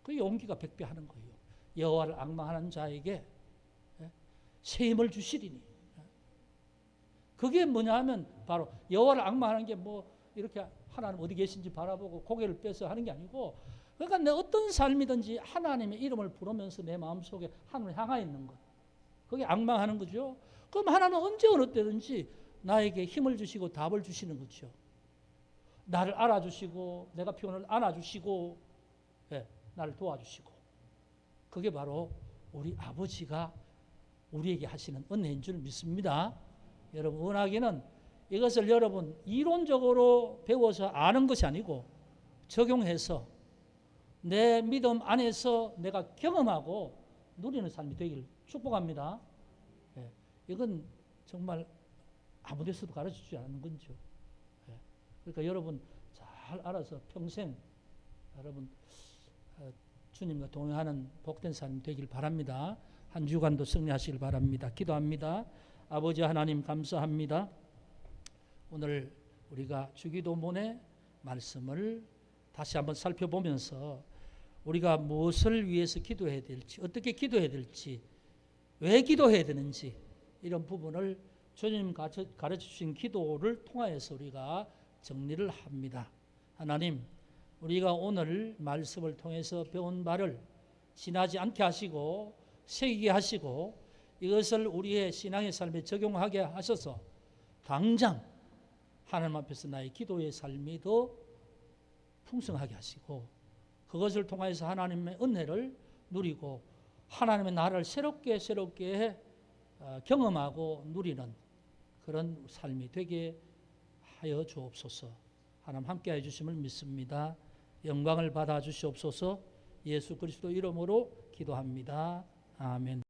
그 용기가 백배하는 거예요. 여호와를 앙망하는 자에게 새 힘을 주시리니. 그게 뭐냐 하면 바로 여호와를 앙망하는 게 뭐 이렇게 하나님 어디 계신지 바라보고 고개를 빼서 하는 게 아니고, 그러니까 내 어떤 삶이든지 하나님의 이름을 부르면서 내 마음속에 하나님을 향하여 있는 것. 그게 앙망하는 거죠. 그럼 하나님은 언제 어느 때든지 나에게 힘을 주시고 답을 주시는 거죠. 나를 알아주시고 내가 피곤을 안아주시고 나를 도와주시고. 그게 바로 우리 아버지가 우리에게 하시는 은혜인 줄 믿습니다. 여러분, 원하기는 이것을 여러분 이론적으로 배워서 아는 것이 아니고 적용해서 내 믿음 안에서 내가 경험하고 누리는 삶이 되길 축복합니다. 이건 정말 아무 데서도 가르쳐주지 않는 거죠. 그러니까 여러분 잘 알아서 평생 여러분 주님과 동행하는 복된 삶이 되길 바랍니다. 한 주간도 승리하시길 바랍니다. 기도합니다. 아버지 하나님 감사합니다. 오늘 우리가 주기도문의 말씀을 다시 한번 살펴보면서 우리가 무엇을 위해서 기도해야 될지, 어떻게 기도해야 될지, 왜 기도해야 되는지 이런 부분을 주님 가르쳐 주신 기도를 통하여서 우리가 정리를 합니다. 하나님, 우리가 오늘 말씀을 통해서 배운 바를 지나지 않게 하시고 새기게 하시고 이것을 우리의 신앙의 삶에 적용하게 하셔서 당장 하나님 앞에서 나의 기도의 삶이 더 풍성하게 하시고 그것을 통해서 하나님의 은혜를 누리고 하나님의 나라를 새롭게 경험하고 누리는 그런 삶이 되게 하여 주옵소서. 하나님 함께 해주심을 믿습니다. 영광을 받아 주시옵소서. 예수 그리스도 이름으로 기도합니다. 아멘.